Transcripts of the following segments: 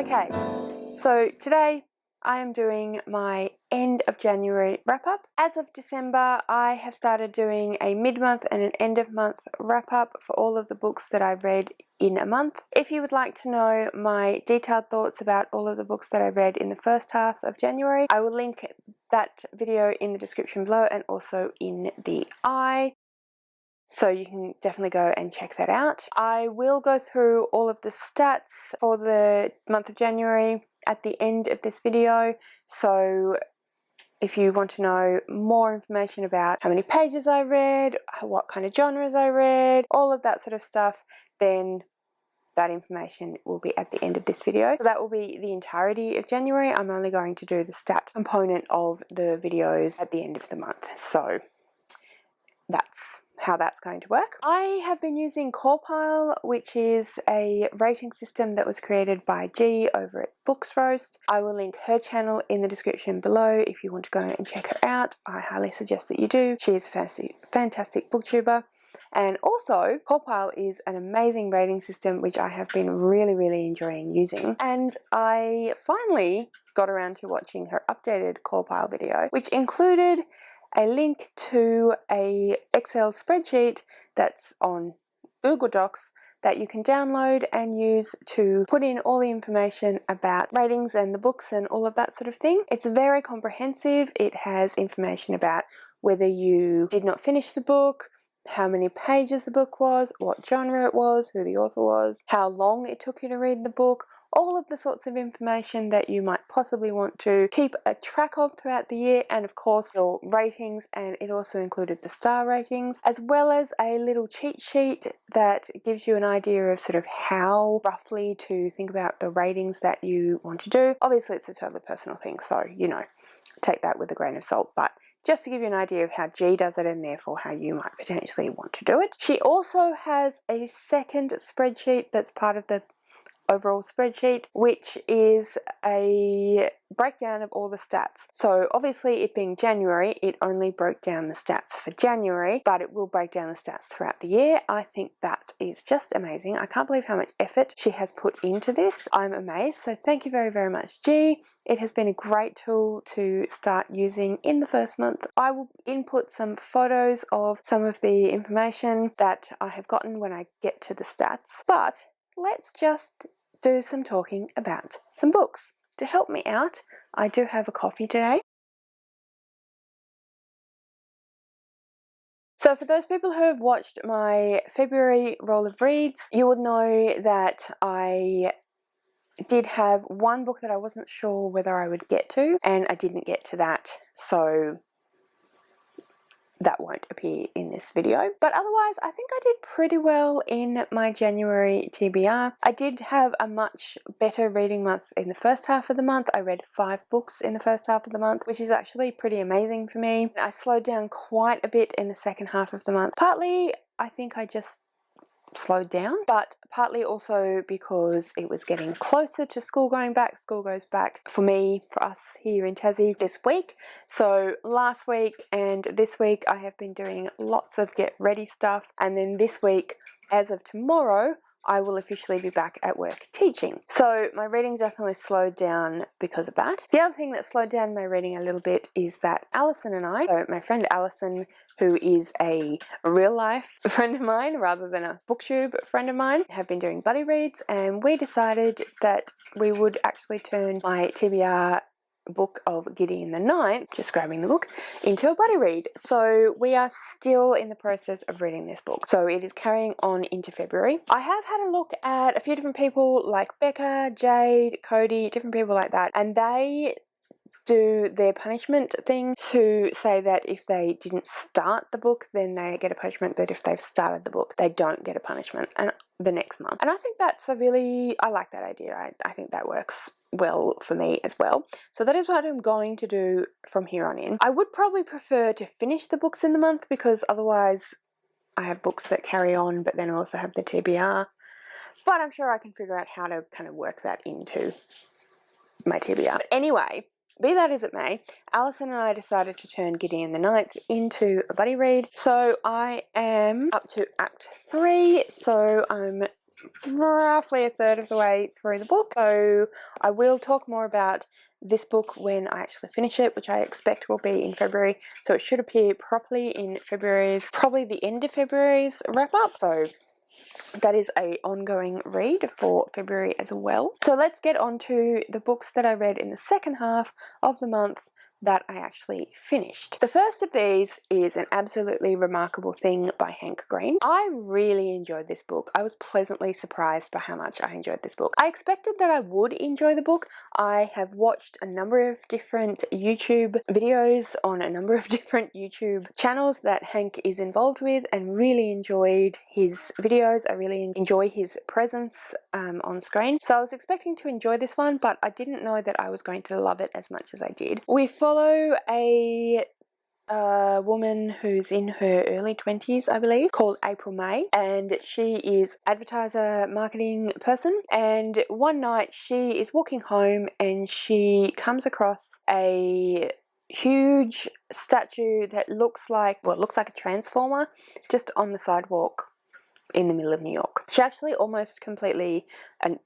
Okay, so today I am doing my end of January wrap up. As of December, I have started doing a mid-month and an end of month wrap up for all of the books that I read in a month. If you would like to know my detailed thoughts about all of the books that I read in the first half of January, I will link that video in the description below and also in the eye. So you can definitely go and check that out. I will go through all of the stats for the month of January at the end of this video. So if you want to know more information about how many pages I read, what kind of genres I read, all of that sort of stuff, then that information will be at the end of this video. So that will be the entirety of January. I'm only going to do the stat component of the videos at the end of the month. So that's how that's going to work. I have been using Corpile, which is a rating system that was created by G over at Books Roast. I will link her channel in the description below if you want to go and check her out. I highly suggest that you do. She is a fantastic booktuber. And also, Corpile is an amazing rating system which I have been really enjoying using. And I finally got around to watching her updated Corpile video, which included a link to a Excel spreadsheet that's on Google Docs that you can download and use to put in all the information about ratings and the books and all of that sort of thing. It's very comprehensive. It has information about whether you did not finish the book, how many pages the book was, what genre it was, who the author was, how long it took you to read the book, all of the sorts of information that you might possibly want to keep a track of throughout the year, and of course your ratings, and it also included the star ratings, as well as a little cheat sheet that gives you an idea of sort of how roughly to think about the ratings that you want to do. Obviously it's a totally personal thing, so you know, take that with a grain of salt, but just to give you an idea of how G does it and therefore how you might potentially want to do it. She also has a second spreadsheet that's part of the overall spreadsheet, which is a breakdown of all the stats. So obviously it being January, it only broke down the stats for January, but it will break down the stats throughout the year. I think that is just amazing. I can't believe how much effort she has put into this. I'm amazed. So thank you very much, G. It has been a great tool to start using in the first month. I will input some photos of some of the information that I have gotten when I get to the stats, but let's just do some talking about some books. To help me out, I do have a coffee today. So for those people who have watched my February roll of reads, you would know that I did have one book that I wasn't sure whether I would get to, and I didn't get to that, so that won't appear in this video. But otherwise, I think I did pretty well in my January TBR. I did have a much better reading month in the first half of the month. I read 5 books in the first half of the month, which is actually pretty amazing for me. I slowed down quite a bit in the second half of the month. Partly, I think I just slowed down, but partly also because it was getting closer to school going back. School goes back for me, for us here in Tassie this week. So last week and this week I have been doing lots of get ready stuff, and then this week, as of tomorrow, I will officially be back at work teaching. So my reading definitely slowed down because of that. The other thing that slowed down my reading a little bit is that Alison and I, so my friend Alison, who is a real life friend of mine rather than a booktube friend of mine, have been doing buddy reads, and we decided that we would actually turn my TBR book of Gideon the Ninth, just grabbing the book, into a buddy read. So we are still in the process of reading this book. So it is carrying on into February. I have had a look at a few different people like Becca, Jade, Cody, different people like that, and they do their punishment thing to say that if they didn't start the book then they get a punishment, but if they've started the book they don't get a punishment and the next month. And I think that's I like that idea. I think that works well for me as well. So that is what I'm going to do from here on in. I would probably prefer to finish the books in the month because otherwise I have books that carry on but then I also have the TBR. But I'm sure I can figure out how to kind of work that into my TBR. But anyway, be that as it may, Alison and I decided to turn Gideon the Ninth into a buddy read. So I am up to Act 3, so I'm roughly a third of the way through the book, so I will talk more about this book when I actually finish it, which I expect will be in February, so it should appear properly in February's, probably the end of February's wrap-up, so that is a ongoing read for February as well. So let's get on to the books that I read in the second half of the month that I actually finished. The first of these is An Absolutely Remarkable Thing by Hank Green. I really enjoyed this book. I was pleasantly surprised by how much I enjoyed this book. I expected that I would enjoy the book. I have watched a number of different YouTube videos on a number of different YouTube channels that Hank is involved with and really enjoyed his videos. I really enjoy his presence on screen. So I was expecting to enjoy this one, but I didn't know that I was going to love it as much as I did. We follow a woman who's in her early 20s, I believe, called April May, and she is advertiser marketing person, and one night she is walking home and she comes across a huge statue that looks like a transformer just on the sidewalk in the middle of New York. She actually almost completely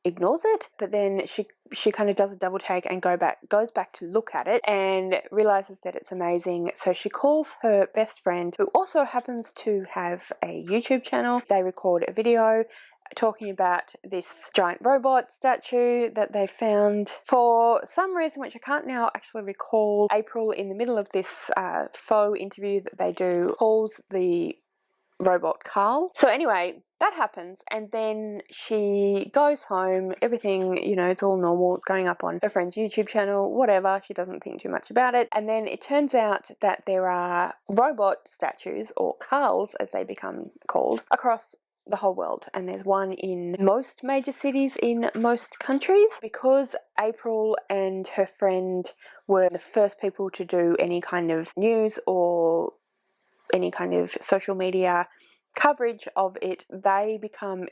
ignores it, but then she kind of does a double take and goes back to look at it and realizes that it's amazing. So she calls her best friend, who also happens to have a YouTube channel. They record a video talking about this giant robot statue that they found. For some reason, which I can't now actually recall, April, in the middle of this faux interview that they do, calls the robot Carl. So anyway, that happens, and then she goes home, everything, you know, it's all normal, it's going up on her friend's YouTube channel, whatever, she doesn't think too much about it, and then it turns out that there are robot statues, or Carls as they become called, across the whole world, and there's one in most major cities in most countries. Because April and her friend were the first people to do any kind of news or any kind of social media coverage of it, they become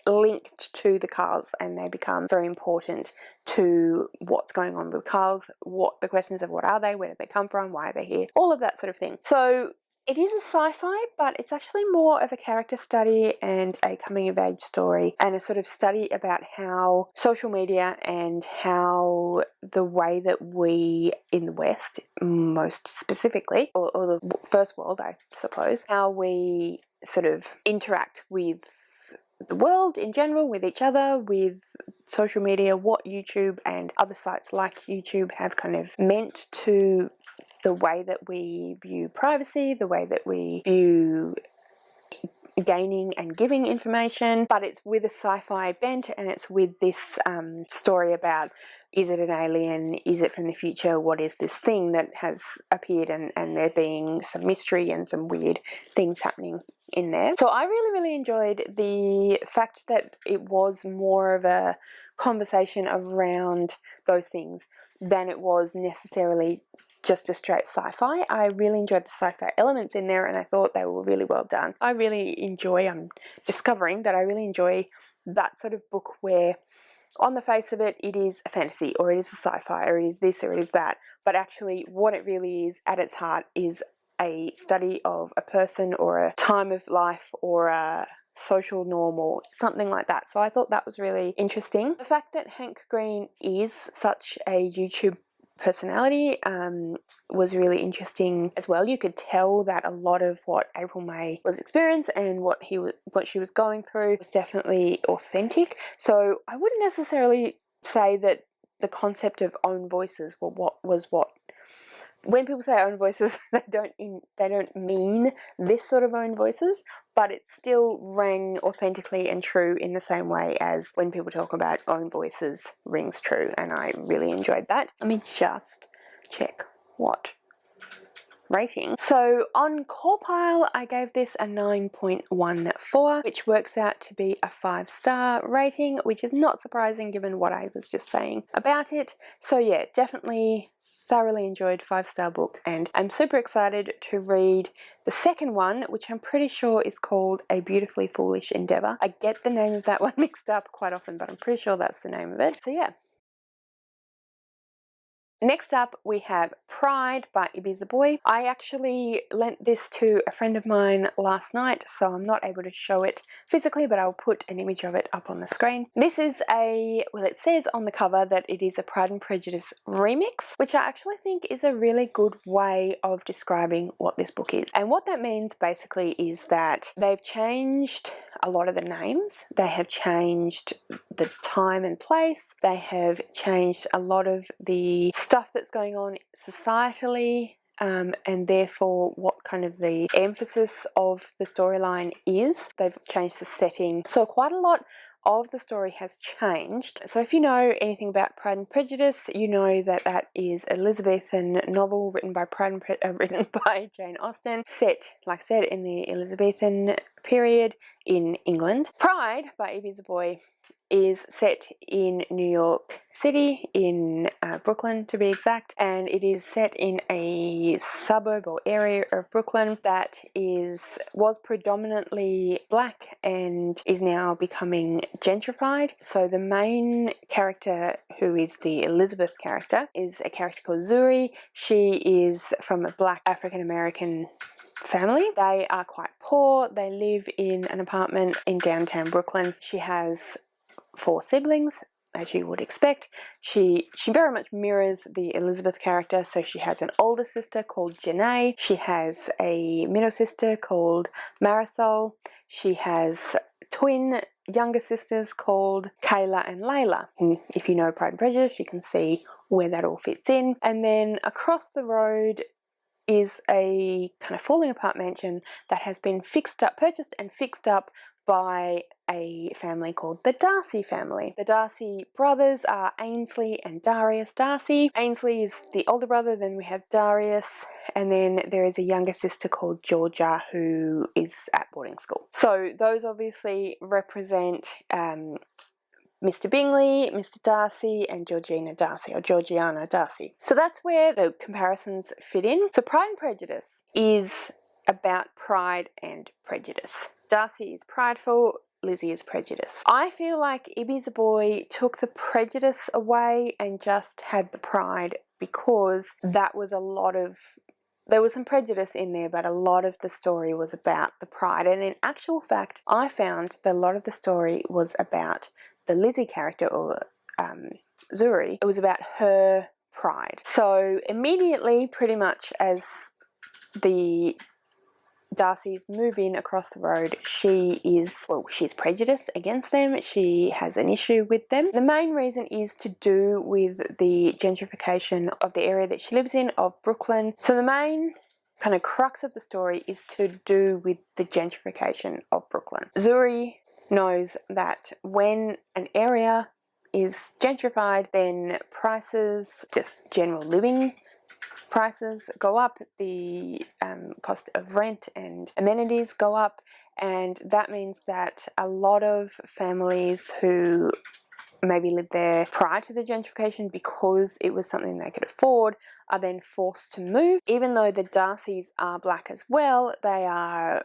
linked to the Carls and they become very important to what's going on with Carls, what the questions of what are they, where did they come from, why are they here, all of that sort of thing. So it is a sci-fi, but it's actually more of a character study and a coming-of-age story and a sort of study about how social media and how the way that we in the West, most specifically, or the first world, I suppose, how we sort of interact with the world in general, with each other, with social media, what YouTube and other sites like YouTube have kind of meant to the way that we view privacy, the way that we view gaining and giving information, but it's with a sci-fi bent, and it's with this story about, is it an alien, is it from the future, what is this thing that has appeared, and there being some mystery and some weird things happening in there. So I really enjoyed the fact that it was more of a conversation around those things than it was necessarily just a straight sci-fi. I really enjoyed the sci-fi elements in there, and I thought they were really well done. I'm discovering that I really enjoy that sort of book where on the face of it, it is a fantasy, or it is a sci-fi, or it is this, or it is that, but actually what it really is at its heart is a study of a person or a time of life or a social norm or something like that. So I thought that was really interesting. The fact that Hank Green is such a YouTube personality was really interesting as well. You could tell that a lot of what April May was experiencing and what she was going through was definitely authentic. So I wouldn't necessarily say that the concept of own voices was what when people say own voices, they don't mean this sort of own voices, but it still rang authentically and true in the same way as when people talk about own voices rings true, and I really enjoyed that. Let me just check what rating. So on Cawpile, I gave this a 9.14, which works out to be a 5-star rating, which is not surprising given what I was just saying about it. So yeah, definitely thoroughly enjoyed 5-star book, and I'm super excited to read the second one, which I'm pretty sure is called A Beautifully Foolish Endeavour. I get the name of that one mixed up quite often, but I'm pretty sure that's the name of it. So yeah. Next up we have Pride by Ibiza Boy. I actually lent this to a friend of mine last night, so I'm not able to show it physically, but I'll put an image of it up on the screen. This is well, it says on the cover that it is a Pride and Prejudice remix, which I actually think is a really good way of describing what this book is. And what that means basically is that they've changed a lot of the names, they have changed the time and place, they have changed a lot of the stuff that's going on societally, and therefore what kind of the emphasis of the storyline is. They've changed the setting, so quite a lot of the story has changed. So if you know anything about Pride and Prejudice, you know that that is an Elizabethan novel written by written by Jane Austen, set, like I said, in the Elizabethan period in England. Pride by Ibiza Boy is set in New York City, in Brooklyn to be exact, and it is set in a suburb or area of Brooklyn that was predominantly black and is now becoming gentrified. So the main character, who is the Elizabeth character, is a character called Zuri. She is from a black African American family. They are quite poor. They live in an apartment in downtown Brooklyn. She has 4 siblings, as you would expect. She very much mirrors the Elizabeth character. So she has an older sister called Janae. She has a middle sister called Marisol. She has twin younger sisters called Kayla and Layla. And if you know Pride and Prejudice, you can see where that all fits in. And then across the road is a kind of falling apart mansion that has been purchased and fixed up by a family called the Darcy family. The Darcy brothers are Ainsley and Darius Darcy. Ainsley is the older brother, then we have Darius, and then there is a younger sister called Georgia who is at boarding school. So those obviously represent Mr. Bingley, Mr. Darcy, and Georgiana Darcy. So that's where the comparisons fit in. So Pride and Prejudice is about pride and prejudice. Darcy is prideful, Lizzie is prejudice. I feel like Ibiza Boy took the prejudice away and just had the pride, because there was some prejudice in there, but a lot of the story was about the pride. And in actual fact, I found that a lot of the story was about the Lizzie character, or Zuri. It was about her pride. So immediately, pretty much as the Darcy's move in across the road, she's prejudiced against them. She has an issue with them. The main reason is to do with the gentrification of the area that she lives in, of Brooklyn. So the main kind of crux of the story is to do with the gentrification of Brooklyn. Zuri knows that when an area is gentrified, then prices, just general living prices, go up, the cost of rent and amenities go up, and that means that a lot of families who maybe lived there prior to the gentrification because it was something they could afford are then forced to move. Even though the Darcys are black as well, they are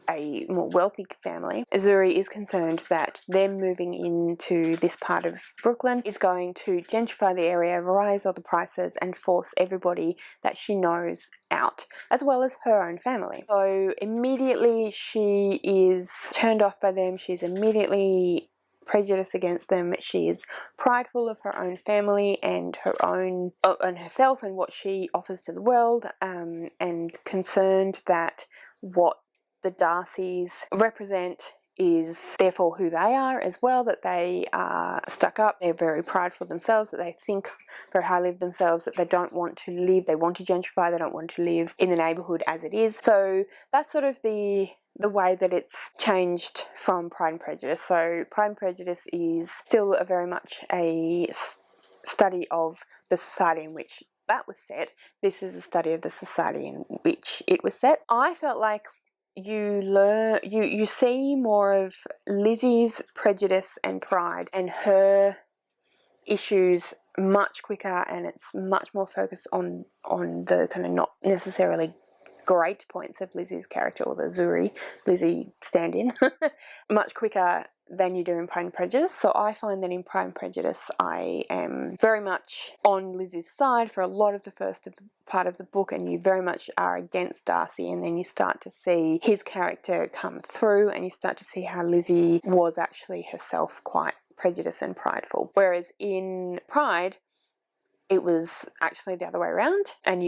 a more wealthy family. Zuri is concerned that them moving into this part of Brooklyn is going to gentrify the area, rise all the prices, and force everybody that she knows out, as well as her own family. So immediately she is turned off by them. She's immediately prejudiced against them. She is prideful of her own family and and herself and what she offers to the world, and concerned that what the Darcys represent is therefore who they are as well, that they are stuck up, they're very prideful themselves, that they think very highly of themselves, that they don't want to live, they want to gentrify, they don't want to live in the neighbourhood as it is. So that's sort of the way that it's changed from Pride and Prejudice. So Pride and Prejudice is still very much a study of the society in which that was set. This is a study of the society in which it was set. I felt like you see more of Lizzie's prejudice and pride and her issues much quicker, and it's much more focused on the kind of not necessarily great points of Lizzie's character, or the Lizzie stand-in, much quicker than you do in Pride and Prejudice. So I find that in Pride and Prejudice I am very much on Lizzie's side for a lot of the first part of the book, and you very much are against Darcy, and then you start to see his character come through and you start to see how Lizzie was actually herself quite prejudiced and prideful. Whereas in Pride, it was actually the other way around, and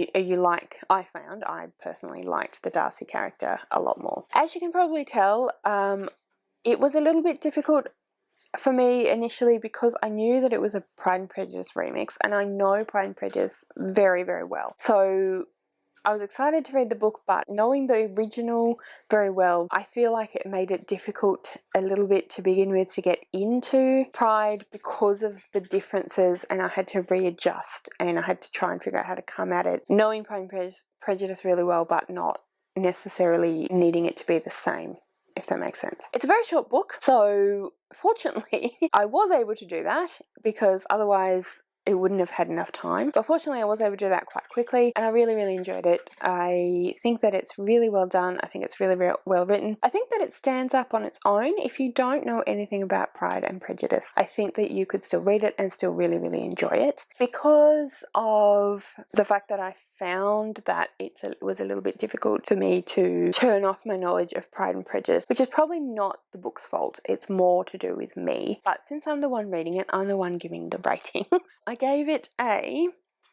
I personally liked the Darcy character a lot more. As you can probably tell, it was a little bit difficult for me initially because I knew that it was a Pride and Prejudice remix, and I know Pride and Prejudice very, very well. So I was excited to read the book, but knowing the original very well, I feel like it made it difficult a little bit to begin with to get into Pride because of the differences, and I had to readjust and I had to try and figure out how to come at it, knowing Pride and Prejudice really well, but not necessarily needing it to be the same, if that makes sense. It's a very short book, so fortunately I was able to do that because otherwise it wouldn't have had enough time. But fortunately I was able to do that quite quickly, and I really, really enjoyed it. I think that it's really well done. I think it's really, really well written. I think that it stands up on its own. If you don't know anything about Pride and Prejudice, I think that you could still read it and still really, really enjoy it, because of the fact that I found that it was a little bit difficult for me to turn off my knowledge of Pride and Prejudice, which is probably not the book's fault. It's more to do with me. But since I'm the one reading it, I'm the one giving the ratings. I gave it a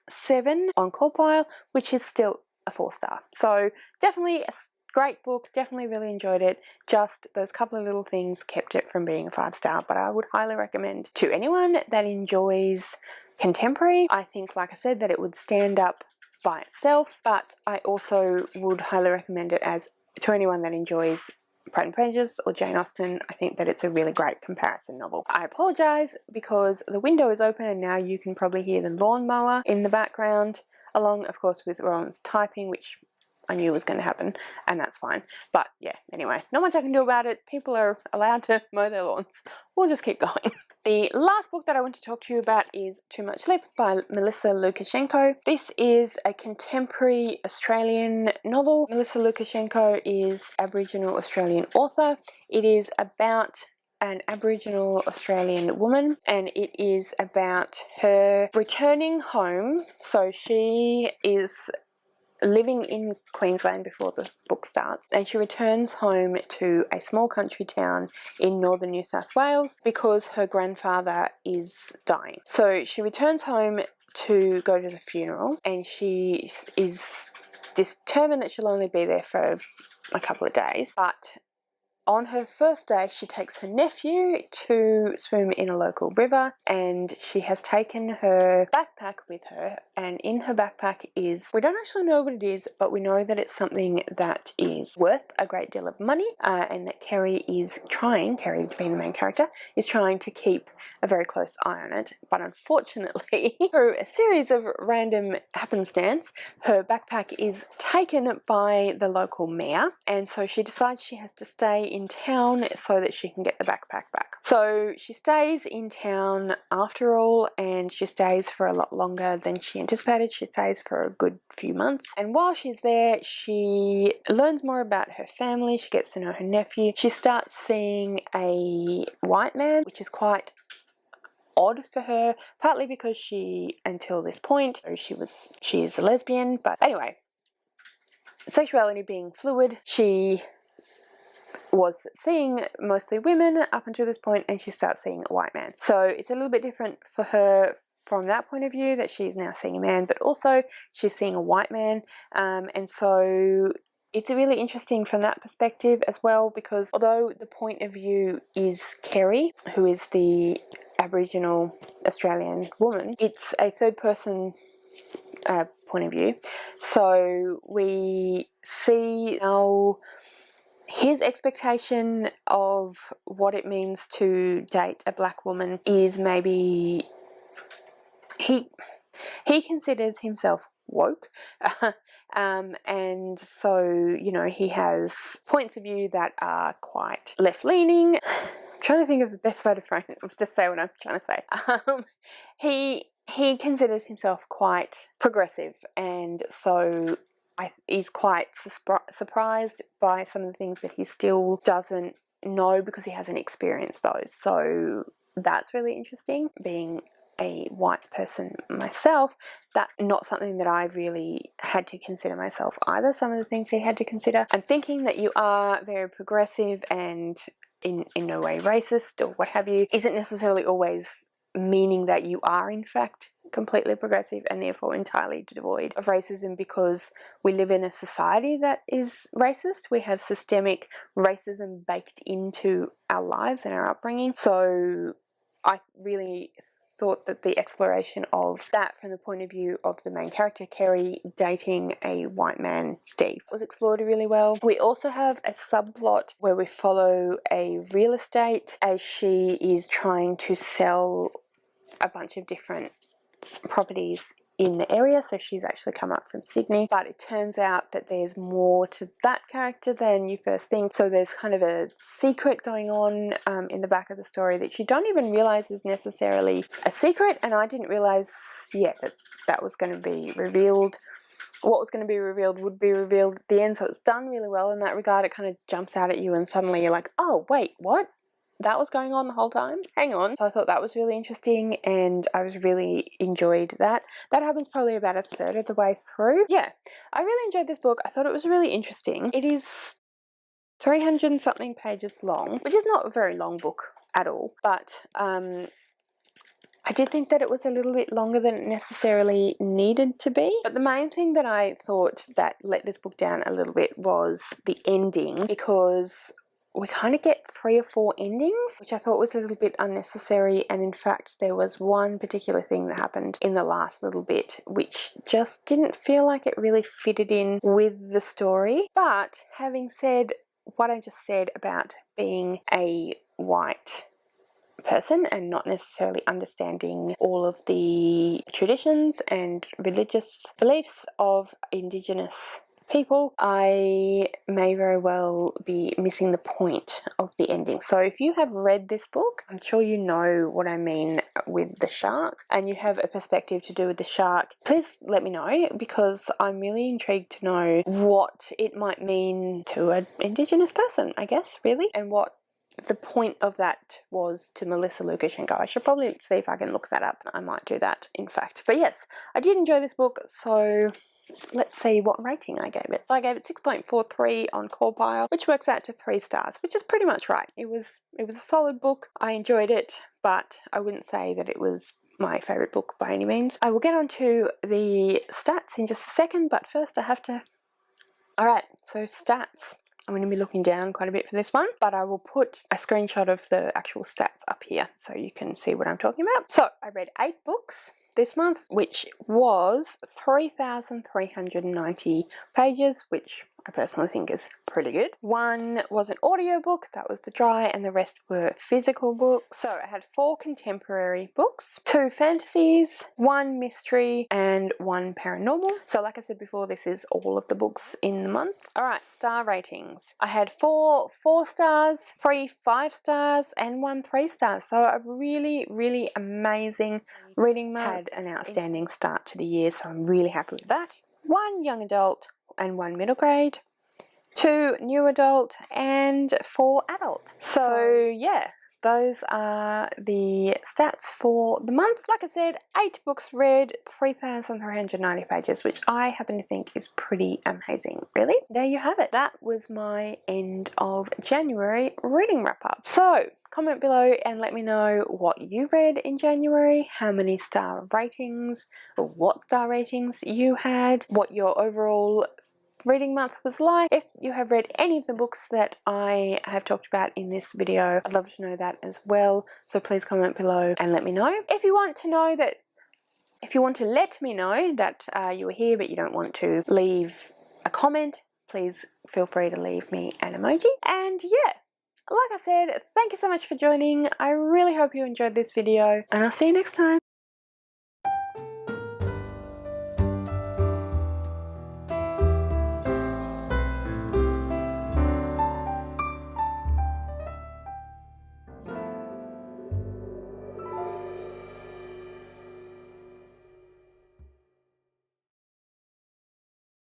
7 on Callpile, which is still a 4-star. So definitely a great book, definitely really enjoyed it. Just those couple of little things kept it from being a 5-star, but I would highly recommend to anyone that enjoys contemporary. I think, like I said, that it would stand up by itself, but I also would highly recommend it to anyone that enjoys Pride and Prejudice or Jane Austen. I think that it's a really great comparison novel. I apologise because the window is open and now you can probably hear the lawnmower in the background, along of course with Ron's typing, which I knew was going to happen, and that's fine. But yeah, anyway, not much I can do about it. People are allowed to mow their lawns. We'll just keep going. The last book that I want to talk to you about is Too Much Sleep by Melissa Lucashenko. This is a contemporary Australian novel. Melissa Lucashenko is Aboriginal Australian author. It is about an Aboriginal Australian woman, and it is about her returning home. So she is living in Queensland before the book starts, and she returns home to a small country town in northern New South Wales because her grandfather is dying. So she returns home to go to the funeral, and she is determined that she'll only be there for a couple of days, but on her first day, she takes her nephew to swim in a local river, and she has taken her backpack with her, and in her backpack we don't actually know what it is, but we know that it's something that is worth a great deal of money, and that Kerry being the main character, is trying to keep a very close eye on it. But unfortunately, through a series of random happenstance, her backpack is taken by the local mayor, and so she decides she has to stay in town so that she can get the backpack back. So she stays in town after all, and she stays for a lot longer than she anticipated. She stays for a good few months, and while she's there, she learns more about her family. She gets to know her nephew. She starts seeing a white man, which is quite odd for her, partly because until this point, she is a lesbian, but anyway, sexuality being fluid, she was seeing mostly women up until this point, and she starts seeing a white man. So it's a little bit different for her from that point of view, that she's now seeing a man, but also she's seeing a white man, and so it's really interesting from that perspective as well, because although the point of view is Kerry, who is the Aboriginal Australian woman, it's a third person point of view. So we see how his expectation of what it means to date a black woman is maybe he considers himself woke, and so, he has points of view that are quite left-leaning. I'm trying to think of the best way to say what I'm trying to say. He considers himself quite progressive, and so he's quite surprised by some of the things that he still doesn't know because he hasn't experienced those. So that's really interesting. Being a white person myself, that's not something that I really had to consider myself either. Some of the things he had to consider. And thinking that you are very progressive and in no way racist or what have you isn't necessarily always meaning that you are in fact completely progressive and therefore entirely devoid of racism, because we live in a society that is racist. We have systemic racism baked into our lives and our upbringing. So I really thought that the exploration of that from the point of view of the main character, Kerry, dating a white man, Steve, was explored really well. We also have a subplot where we follow a real estate as she is trying to sell a bunch of different properties in the area. So she's actually come up from Sydney, but it turns out that there's more to that character than you first think. So there's kind of a secret going on in the back of the story that you don't even realize is necessarily a secret, and I didn't realize yet that was going to be revealed. What was going to be revealed would be revealed at the end, so it's done really well in that regard. It kind of jumps out at you and suddenly you're like, oh wait, what? That was going on the whole time? Hang on. So I thought that was really interesting and I was really enjoyed that. That happens probably about a third of the way through. Yeah, I really enjoyed this book. I thought it was really interesting. It is 300 and something pages long, which is not a very long book at all, but I did think that it was a little bit longer than it necessarily needed to be. But the main thing that I thought that let this book down a little bit was the ending, because we kind of get 3 or 4 endings, which I thought was a little bit unnecessary. And in fact, there was one particular thing that happened in the last little bit, which just didn't feel like it really fitted in with the story. But having said what I just said about being a white person and not necessarily understanding all of the traditions and religious beliefs of Indigenous people, I may very well be missing the point of the ending. So if you have read this book, I'm sure you know what I mean with the shark and you have a perspective to do with the shark, please let me know, because I'm really intrigued to know what it might mean to an Indigenous person, I guess, really, and what the point of that was to Melissa Lucashenko. I should probably see if I can look that up. I might do that, in fact. But yes, I did enjoy this book, so let's see what rating I gave it. So I gave it 6.43 on Callpile, which works out to 3 stars, which is pretty much right. It was a solid book. I enjoyed it, but I wouldn't say that it was my favourite book by any means. I will get on to the stats in just a second, but first I have to... Alright, so stats. I'm going to be looking down quite a bit for this one, but I will put a screenshot of the actual stats up here so you can see what I'm talking about. So I read 8 books this month, which was 3,390 pages, which I personally think is pretty good. 1 was an audiobook, that was the dry, and the rest were physical books. So I had 4 contemporary books, 2 fantasies, 1 mystery, and 1 paranormal. So like I said before, this is all of the books in the month. Alright, star ratings. I had 4 4-stars, 3 5-stars, and 1 3-stars. So a really, really amazing reading month. Had an outstanding start to the year, so I'm really happy with that. 1 young adult and 1 middle grade, 2 new adult, and 4 adult. So yeah, those are the stats for the month. Like I said, 8 books read, 3,390 pages, which I happen to think is pretty amazing, really. There you have it. That was my end of January reading wrap up. So comment below and let me know what you read in January, how many star ratings or what star ratings you had, what your overall reading month was like. If you have read any of the books that I have talked about in this video, I'd love to know that as well. So please comment below and let me know. If you want to let me know that you were here but you don't want to leave a comment, please feel free to leave me an emoji. And yeah, like I said, thank you so much for joining. I really hope you enjoyed this video and I'll see you next time.